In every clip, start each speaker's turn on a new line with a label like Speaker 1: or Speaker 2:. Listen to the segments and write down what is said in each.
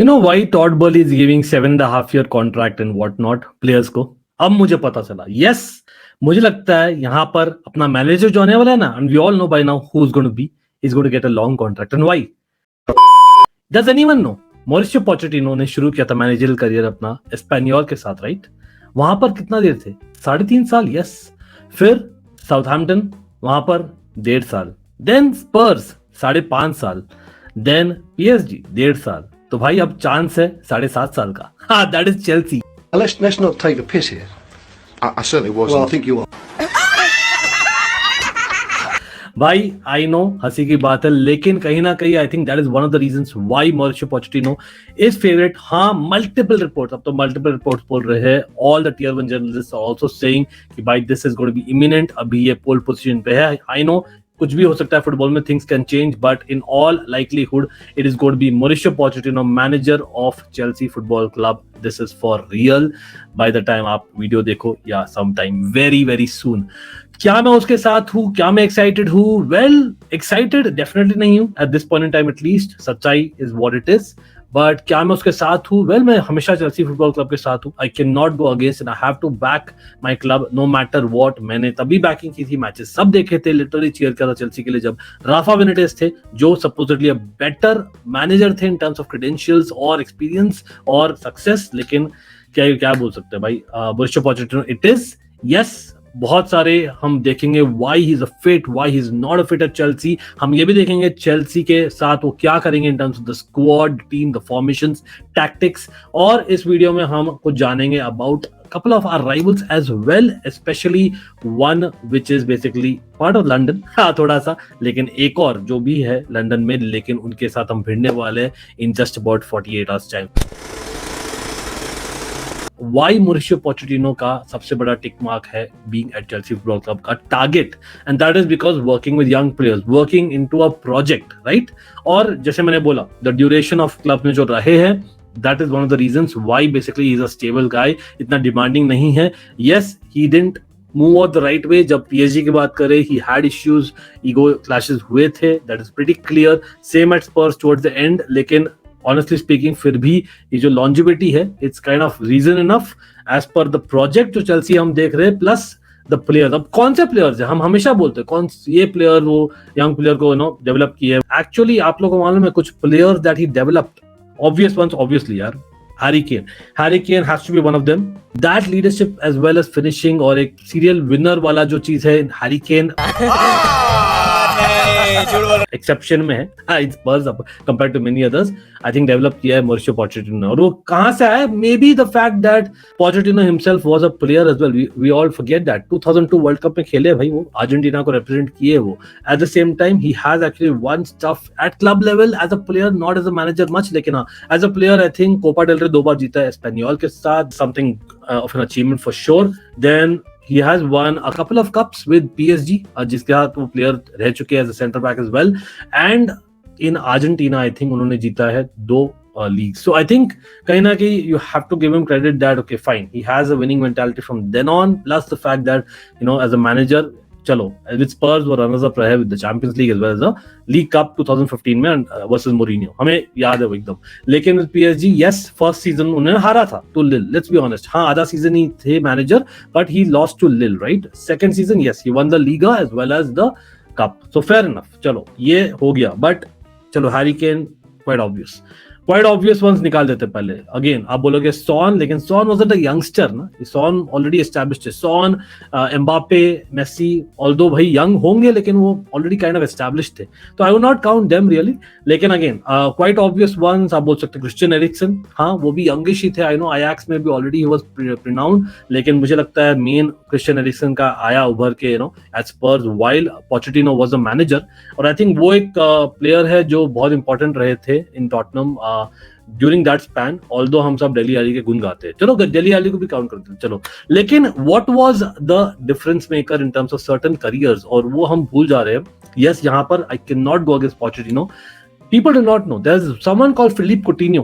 Speaker 1: You know why Todd Bowley is giving 7.5 year contract and what not players को? अब मुझे पता चला. Yes, मुझे लगता है यहाँ पर अपना मैनेजर जो आने वाला है ना, and we all know by now who is going to be. He's going to get a long contract. And why? Does anyone know? Mauricio Pochettino ने शुरू किया था मैनेजरियल करियर अपना एस्पेनियोल के साथ, राइट? वहां पर कितना देर थे? 3.5 साल. यस. फिर साउथहैम्पटन वहां पर 1.5 साल. देन स्पर्स 5.5 साल. देन PSG 1.5 साल. तो भाई अब चांस है 7.5 साल का. हाँ, that is Chelsea.
Speaker 2: Let's not take the piss here.
Speaker 3: I certainly wasn't.
Speaker 2: Well, I think you are.
Speaker 1: भाई आई नो हंसी की बात है, लेकिन कहीं ना कहीं I think that is one of the reasons why Mauricio Pochettino is favourite. हाँ, मल्टीपल रिपोर्ट्स, अब तो मल्टीपल रिपोर्ट्स बोल रहे हैं. All the tier 1 journalists are also saying कि भाई this is going to be imminent. अभी ये पोल पोजीशन पे है. आई नो कुछ भी हो सकता है फुटबॉल में, things can change, but in all likelihood it is going to be Mauricio Pochettino manager of Chelsea football club. This is for real by the time आप वीडियो देखो या some time very very soon. क्या मैं उसके साथ हूं? क्या मैं एक्साइटेड हूं? वेल, एक्साइटेड डेफिनेटली नहीं हूं at this point in time, at least. सच्चाई is what it is. But क्या मैं उसके साथ हूं? वेल, मैं हमेशा चेल्सी फुटबॉल क्लब के साथ हूं. I can not go against and I have to back my club no matter what. मैंने तभी बैकिंग की थी, मैचेस सब देखे थे, लिटरली चीयर किया था चेल्सी के लिए जब राफा बेनिटेज थे, जो सपोजिटली अ बेटर मैनेजर थे इन टर्म्स ऑफ क्रेडेंशियल्स और एक्सपीरियंस और सक्सेस. लेकिन क्या बोल सकते हैं भाई, Mauricio Pochettino it is. Yes, बहुत सारे हम देखेंगे why he is a fit, why he is not a fit at Chelsea. हम ये भी देखेंगे चेल्सी के साथ वो क्या करेंगे इन terms of the squad, team, the formations, tactics. और इस वीडियो में हम कुछ जानेंगे about couple of our rivals as well, especially one which is basically part of London. हाँ, थोड़ा सा, लेकिन एक और जो भी है लंदन में, लेकिन उनके साथ हम भिड़ने वाले हैं in just about 48 hours time. Why Mauricio Pochettino का सबसे बड़ा टिक मार्क है being at Chelsea Football Club का target, and that is because working with young players, working into a project, right? और जैसे मैंने बोला, the duration of club में जो रहे हैं, that is one of the reasons why basically he is a stable guy. इतना demanding नहीं है. Yes, he didn't move out the right way. जब PSG की बात करें, he had issues, ego clashes हुए थे, that is pretty clear. Same at Spurs towards the end. लेकिन honestly speaking, फिर भी ये जो longevity है, it's kind of reason enough as per the project जो चेल्सी हम देख रहे हैं, plus the players. अब कौन से प्लेयर्स है? हम हमेशा बोलते हैं कौन ये प्लेयर वो यंग प्लेयर को डेवलप किए. एक्चुअली आप लोगों को मालूम है कुछ players that he developed. Obvious ones, obviously, yaar. Harry Kane has to be one of them. That leadership as well as finishing और एक serial winner वाला जो चीज है, Harry Kane एक्सेप्शन में है. It's Spurs compared to many others. I think develop किया है Mauricio Pochettino. और वो कहाँ से आया? Maybe the fact that Pochettino himself was a player as well. We all forget that 2002 world cup में खेले भाई, वो अर्जेंटीना को रिप्रेजेंट किए वो. At the same time, he has actually won stuff at club level as a player, not as a manager much. लेकिन हाँ, as a player, I think Copa del Rey 2 बार जीता है एस्पेनियोल के साथ. Something of an achievement for sure. Then he has won a couple of cups with PSG, जिसके साथ वो player रह चुके हैं as a center back as well. And in Argentina, I think उन्होंने जीता है 2 leagues. So I think कहीं ना कहीं you have to give him credit that okay fine, he has a winning mentality from then on. Plus the fact that as a manager, चलो with Spurs वो runners up रहे with the Champions League as well as the League Cup 2015 में versus Mourinho, हमें याद है वो एकदम. लेकिन with PSG, yes, first season उन्हें हारा था to Lille, let's be honest. हाँ, आधा सीजन ही थे manager, but he lost to Lille, right? Second season, yes, he won the Liga as well as the Cup. So fair enough, चलो ये हो गया. But चलो Harry Kane quite obvious ones निकाल देते पहले. अगेन आप बोलोगे सॉन, लेकिन सॉन वाज अ यंगस्टर ना. सॉन ऑलरेडी एस्टैब्लिश्ड है. सॉन, एम्बापे, मेसी, ऑल्दो भाई यंग होंगे लेकिन वो ऑलरेडी काइंड ऑफ एस्टैब्लिश्ड थे, तो I would not count them really. लेकिन अगेन क्वाइट ऑब्वियस वंस आप बोल सकते हैं क्रिश्चियन एरिक्सन. हाँ, वो भी यंगिश ही थे. आई नो आयाक्स में भी ऑलरेडी ही वाज प्रिनाउंड, लेकिन मुझे लगता है मेन क्रिश्चियन एरिक्सन का आया उभर के at Spurs while Pochettino was a manager. और आई थिंक वो एक प्लेयर है जो बहुत इंपॉर्टेंट रहे थे in Tottenham during that span. Although हम सब डेली अली के गुण गाते हैं, चलो डेली अली को भी काउंट करते हैं, चलो. लेकिन what was the difference maker in terms of certain careers, और वो हम भूल जा रहे हैं. यस, यहाँ पर आई can not go against Pochettino. People do not know. There's someone called Philippe Coutinho.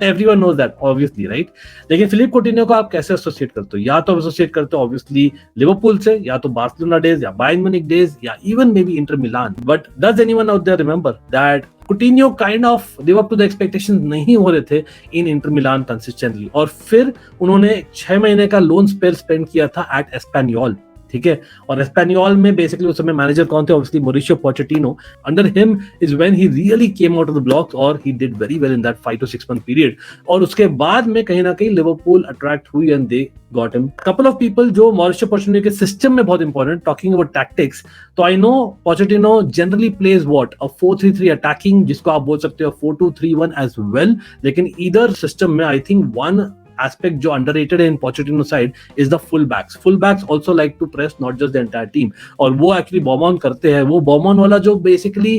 Speaker 1: Everyone knows that, obviously, right? लेकिन Philippe Coutinho को आप कैसे एसोसिएट करते हो? या तो एसोसिएट करते हो obviously लिवरपूल से, या तो बार्सिलोना डेज, या बायर्न म्यूनिख डेज, या even maybe Inter Milan. But does anyone out there remember that Coutinho kind of live up to the expectations नहीं हो रहे थे इन इंटर मिलान कंसिस्टेंटली, और फिर उन्होंने 6 महीने का लोन स्पेल स्पेंड किया था एट एस्पेनियोल, ठीक है। और एस्पेनियोल में बेसिकली उस समय मैनेजर कौन थे? Obviously Mauricio Pochettino. Under him is when he really came out of the blocks और he did very well in that 5 to 6 month period. और उसके बाद में कहीं ना कहीं लिवरपूल अट्रैक्ट हुई and they got him. Couple of people जो मॉरिशियो पोचेटिनो के सिस्टम में बहुत इंपॉर्टेंट, टॉकिंग अबाउट टैक्टिक्स, तो I know Pochettino generally plays what a 4-3-3 attacking, जिसको आप बोल सकते हो 4-2-3-1 एज वेल। लेकिन ईदर सिस्टम में आई थिंक वन aspect जो underrated है in Pochettino side is the fullbacks. Fullbacks also like to press not just the entire team, और वो actually Baumann करते हैं। वो Baumann वाला जो basically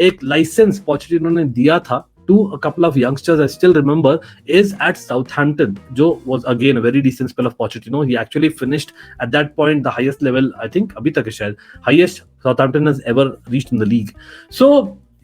Speaker 1: एक license Pochettino ने दिया था to a couple of youngsters, I still remember, is at Southampton, जो was again a very decent spell of Pochettino. He actually finished at that point the highest level, I think अभी तक है शायद highest Southampton has ever reached in the league. So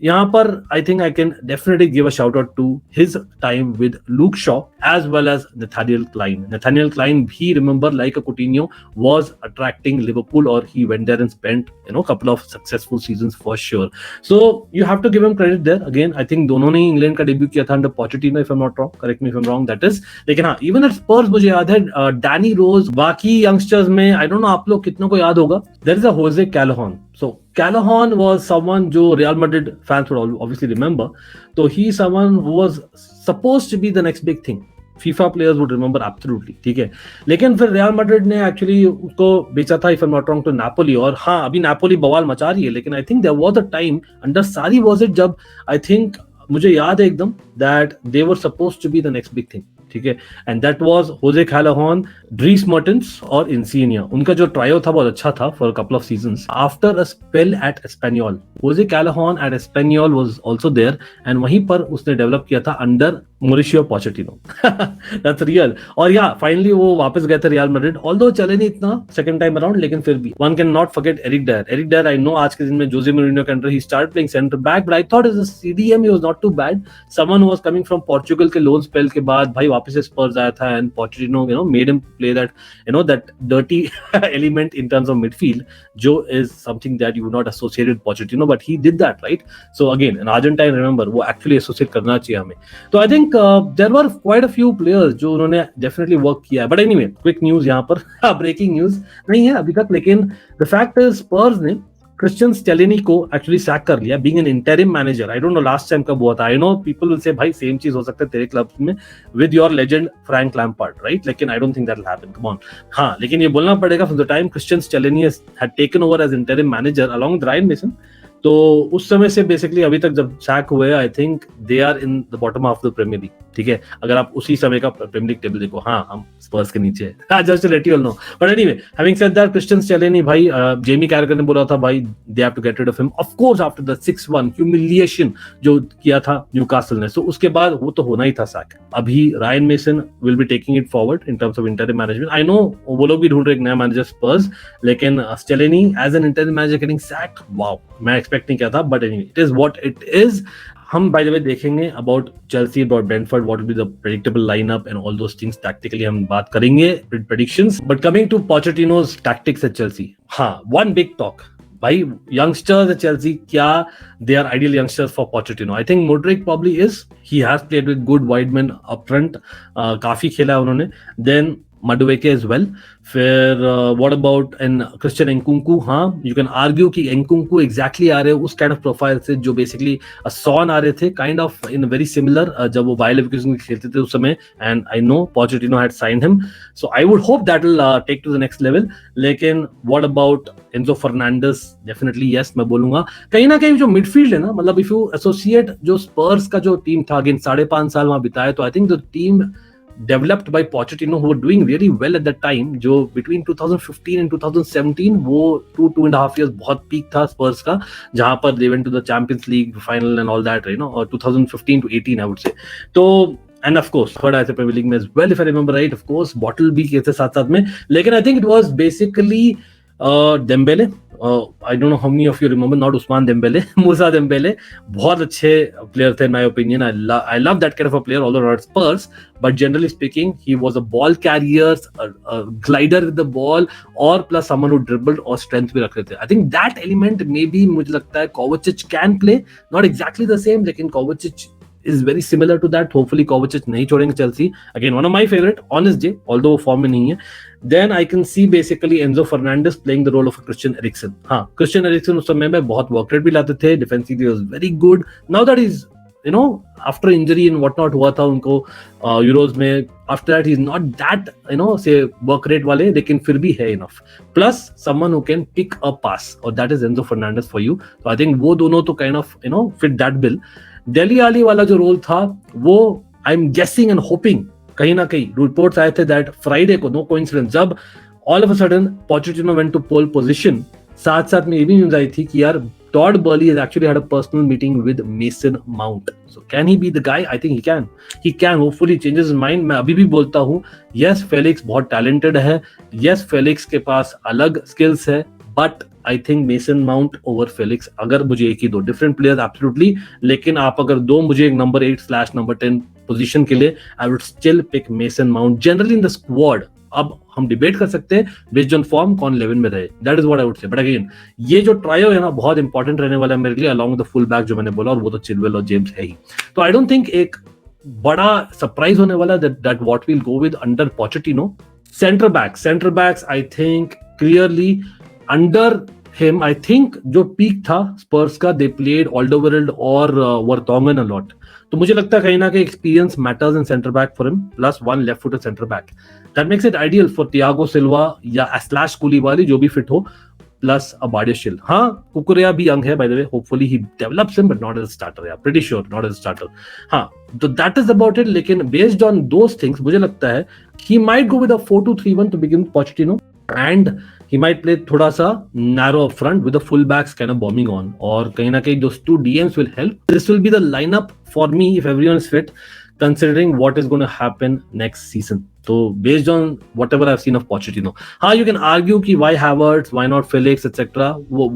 Speaker 1: यहाँ पर I think I can definitely give a shout out to his time with Luke Shaw as well as Nathaniel Clyne. Nathaniel Clyne भी remember like a Coutinho was attracting Liverpool, or he went there and spent a couple of successful seasons for sure. So you have to give him credit there. Again I think दोनों ने England का debut किया था under Pochettino, if I'm not wrong, correct me if I'm wrong, that is. लेकिन हाँ, even at Spurs मुझे याद है डैनी रोज, बाकी यंगस्टर्स में I don't know आप लोग कितनों को याद होगा, there is a Jose Callahan. So Callahan was someone जो Real Madrid fans would obviously remember. So he's someone who was supposed to be the next big thing. FIFA players would remember absolutely, ठीक है। लेकिन फिर Real Madrid ने actually उसको बेचा था if I'm not wrong to Napoli, और हाँ अभी Napoli बवाल मचा रही है। लेकिन I think there was a time under Sarri was it जब I think मुझे याद है एकदम that they were supposed to be the next big thing, ठीक है। And that was Jose Callejon, Dries Mertens और इंसिनिया। उनका जो ट्रायो था बहुत अच्छा था for a couple of seasons after a spell at Espanyol. Jose Callejon at Espanyol was also there, and वहीं पर उसने डेवलप किया था under Mauricio Pochettino. That's real. और या फाइनली वो वापस गए थे रियल मैड्रिड, ऑल्दो चले नहीं इतना सेकंड टाइम अराउंड, लेकिन फिर भी one can not forget Eric Dier. Eric Dier I know आज के दिन में जोजे मोरिन्यो के अंडर ही start playing centre back, but I thought as a CDM he was not too bad. Someone who was coming from Portugal के loan spell के बाद भाई वापस से स्पर्स आया था, and Pochettino made him play that dirty element in terms of midfield, जो is something that you would not associate with Pochettino, but he did that, right. So again an Argentine, remember, वो actually associate करना चाहिए हमें। तो I think there were quite a few players जो उन्होंने definitely work किया है। But anyway, quick news यहाँ पर, ब्रेकिंग न्यूज नहीं है अभी तक, लेकिन द फैक्ट इज स्पर्स ने क्रिश्चियन स्टेलिनी को एक्चुअली सैक कर लिया being an interim manager. I don't know last time कब हुआ था। I know people will say भाई सेम चीज हो सकता है तेरे क्लब में with your legend Frank Lampard, right, लेकिन I don't think that will happen, come on. हाँ, लेकिन ये बोलना पड़ेगा from the time Cristian Stellini had taken over as interim manager along with Ryan Mason, तो उस समय से बेसिकली अभी तक जब सैक हुए, I think they are in the bottom of the Premier League, ठीक है। अगर आप उसी समय का प्रीमियर लीग टेबल देखो, हाँ हम स्पर्स के नीचे है, just to let you all know. But anyway, having said that, Cristian Stellini भाई, जेमी कैरेगर ने बोला था भाई they have to get rid of him, of course after the 6-1 humiliation जो किया था न्यूकासल ने, सो उसके बाद वो तो होना ही था सैक। अभी Ryan mason will be taking it forward in terms of interim management. I know वो लोग भी ढूंढ रहे एक नया मैनेजर स्पर्स, लेकिन Stellini as an interim manager getting sacked, wow, मैं एक्सपेक्ट नहीं किया था, but anyway it is what it is. हम बाय द वे देखेंगे about Chelsea, about Brentford, what will be the predictable lineup and all those things, tactically हम बात करेंगे, predictions. But coming to Pochettino's tactics at Chelsea, हाँ, one big talk भाई, youngsters at Chelsea, क्या they are ideal youngsters for Pochettino? I think Modric probably is. He has played with good wide men up front, काफी खेला उन्होंने। Then Madueke as well. फिर what about Christian एंकुंकू? हाँ, you can argue कि एंकुंकू exactly आ रहे हैं उस kind of profile से जो basically सॉन आ रहे थे, kind of in very similar, जब वो बायर लेवरकुसेन खेलते थे उस समय, and I know Pochettino had signed him, so I would hope that will take to the next level. लेकिन what about Enzo Fernandez? Definitely yes, मैं बोलूंगा। कहीं ना कहीं जो मिडफील्ड है ना, मतलब इफ यू एसोसिएट जो स्पर्स का जो टीम था, अगेन 5.5 साल वहां बिताया, तो I think the team developed by Pochettino who were doing really well at that time, जो between 2015 and 2017 वो 2.5 years बहुत peak था स्पर्स का, जहां पर they went to the Champions League final and all that, you know, और 2015 to 18 I would say। तो and of course third आए थे प्रीमियर लीग में as well if I remember right, of course bottle भी किए थे साथ साथ में, लेकिन I think it was basically Dembélé I don't know how many of you remember, not Usman Dembele, Musa Dembele. बहुत अच्छे player थे in my opinion. I love that kind of a player, although not Spurs, but generally speaking, he was a ball carrier, a glider with the ball, और plus someone who dribbled और strength भी रख रहे थे. I think that element maybe मुझे लगता है Kovacic can play, not exactly the same, लेकिन Kovacic is very similar to that. Hopefully Kovacic नहीं छोड़ेंगे Chelsea. Again, one of my favorite, honest J, although form में नहीं है. Then I can see basically Enzo Fernandez playing the role of Christian Eriksen. हाँ, Christian Eriksen उस समय में बहुत work rate भी लाते थे, defensively was very good. Now that he's, you know, after injury and whatnot हुआ था उनको Euros में, after that he's not that, you know, say work rate वाले, लेकिन फिर भी है enough. Plus someone who can pick a pass, और that is Enzo Fernandez for you. So I think वो दोनों तो kind of, you know, fit that bill. Dele Alli वाला जो रोल था वो I'm guessing and hoping कहीं ना कहीं रिपोर्ट्स आए थे दैट फ्राइडे को, नो कोइंसिडेंस, जब all of a sudden Pochettino went to pole position, साथ साथ में ये भी न्यूज़ आई थी कि यार Todd Boehly has actually had a personal meeting with Mason Mount. So can he be the guy? I think he can hopefully changes his mind. मैं अभी भी बोलता हूँ, यस फेलिक्स बहुत टैलेंटेड है, यस फेलिक्स के पास अलग स्किल्स है, but I think Mason Mount over Felix. अगर मुझे एक ही दो डिफरेंट प्लेयर एब्सोल्युटली, लेकिन आप अगर दो मुझे एक नंबर 8/नंबर 10 पोजीशन के लिए, I would still pick Mason Mount generally in the squad. अब हम डिबेट कर सकते हैं बेस्ड ऑन फॉर्म कौन 11 में रहे, that is what I would say. But again ये जो ट्रायो है ना बहुत इंपॉर्टेंट रहने वाला है मेरे लिए, अलॉन्ग द फुल बैक जो मैंने बोला, और वो तो चिलवेल और जेम्स है ही. तो आई डोंट थिंक एक बड़ा सरप्राइज होने वाला that what will go with under Pochettino. Centre backs I think clearly under him, I think जो पीक था स्पर्स का, they played Alderweireld और Vertonghen a lot. तो मुझे लगता है कहीं ना कहीं experience matters in centre back for him, plus one left footer centre back. That makes it ideal for Thiago Silva या स्लैश कुलीबाली, जो भी फिट हो, प्लस अ बाडियाशिल. हाँ, कुकुरेया भी यंग है by the way, hopefully he develops him, but not as starter. या pretty sure not as starter. हाँ, तो दैट इज अबाउट इट. लेकिन बेस्ड ऑन दोस थिंग्स मुझे लगता है he might go with a 4-2-3-1 to begin Pochettino, and he might play थोड़ा सा narrow up front with the full backs kind of bombing on, और कहीं ना कहीं those two DMs will help. This will be the lineup for me if everyone is fit, considering what is going to happen next season. So based on whatever I've seen of Pochettino, हाँ, you can argue कि why Havertz, why not Felix, etc.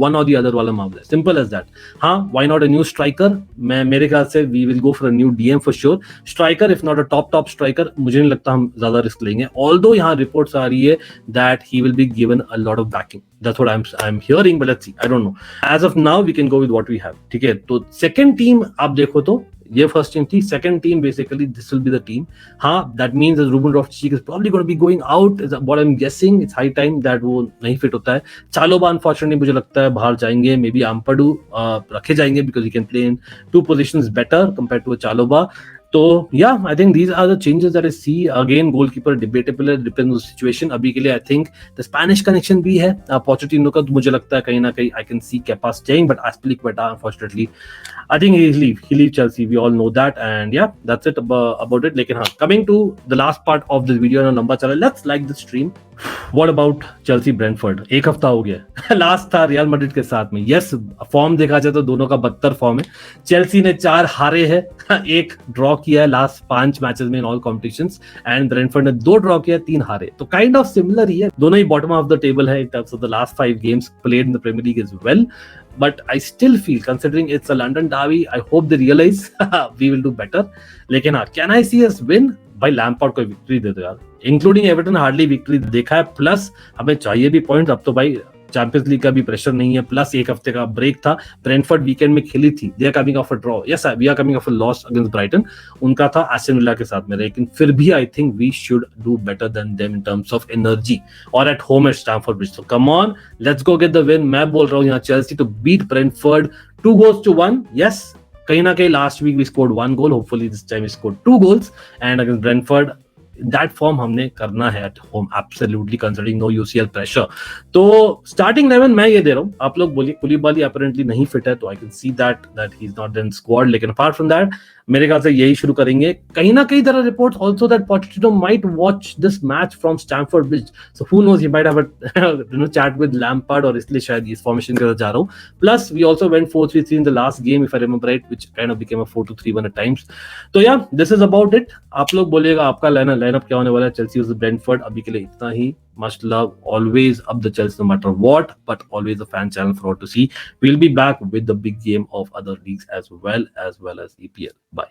Speaker 1: One or the other वाला मामला. Simple as that. हाँ, why not a new striker? मेरे ख्याल से we will go for a new DM for sure. Striker, if not a top striker, मुझे नहीं लगता हम ज्यादा रिस्क लेंगे. Although यहाँ रिपोर्ट्स आ रही है that he will be given a lot of backing. That's what I'm hearing, but let's see. I don't know. As of now, we can go with what we have. ठीक है. तो second team आप देखो तो ये first team थी. Second team basically this will be the team. हाँ, that means Ruben Loftus-Cheek is probably going to be going out, is what I am guessing. It's high time that वो नहीं fit होता है. चालोबा unfortunately मुझे लगता है बाहर जाएंगे. मे बी आम्पाडू रखे जाएंगे because he can play in two positions better compared to Chalobah. तो yeah, I think these are the changes that I see. Again, goalkeeper debatable, depends on the situation. अभी के लिए I think the Spanish connection भी है Pochettino का, तो मुझे लगता है कहीं ना कहीं I can see Kepa staying, but Azpilicueta unfortunately I think he leave Chelsea. We all know that, and yeah, that's it about it. लेकिन हाँ, coming to the last part of this video, ना लंबा चला. Let's like the stream. What about Chelsea Brentford? एक हफ्ता हो गया. Last था रियल मैड्रिड के साथ में. यस, फॉर्म देखा जाए तो दोनों का बदतर फॉर्म है. चेल्सी ने 4 हारे हैं, 1 ड्रॉ किया है लास्ट 5 मैचेस में in all competitions, and Brentford ने 2 ड्रॉ किया, 3 हारे. तो काइंड ऑफ सिमिलर ही है. दोनों ही बॉटम ऑफ द टेबल है in terms of the last 5 games played in the Premier League as well. But I still feel, considering it's a London derby, I hope they realize we will do better. लेकिन हाँ, can I see us win? भाई Lampard को victory दे दो यार, including Everton hardly victory देखा है. Plus हमें चाहिए भी पॉइंट्स. अब तो भाई चैंपियंस लीग का भी प्रेशर नहीं है, प्लस एक हफ्ते का ब्रेक था. ब्रेंटफोर्ड वीकेंड में खेली थी. They are coming off a draw. Yes, we are coming off a loss against Brighton. उनका था एस्टन विला के साथ में, लेकिन फिर भी I think we should do better than them in terms of energy, और at home at Stamford Bridge. तो come on, let's go get the win. मैं बोल रहा हूँ यहाँ Chelsea to beat Brentford 2-1. Yes, कहीं ना कहीं last week we scored 1 goal. Hopefully this time we scored 2 goals, and against Brentford that form हमने करना है at home, absolutely considering no UCL pressure. तो स्टार्टिंग 11 मैं ये दे रहा हूँ. आप लोग बोलिए कुलीबाली अपरेंटली नहीं फिट है, तो I can see that he is not in squad. लेकिन अपार्ट फ्रॉम दैट मेरे ख्याल से यही शुरू करेंगे. कहीं ना कहीं there are reports also that Pochettino might watch this match from Stamford Bridge. So who knows, he might have a chat with Lampard, और इसलिए शायद इस फॉर्मेशन के साथ जा रहा हूँ. Plus we also went 4-3-3 in the last game if I remember right, which kind of became a 4-2-3-1 at times. तो yeah, this is about it. आप लोग बोलिएगा आपका लाइनअप क्या होने वाला है चेल्सी वर्सेस ब्रेंटफोर्ड. अभी के लिए इतना ही. Much love. Always up the Chelsea no matter what, but always a fan channel for all to see. We'll be back with the big game of other leagues as well as EPL. Bye.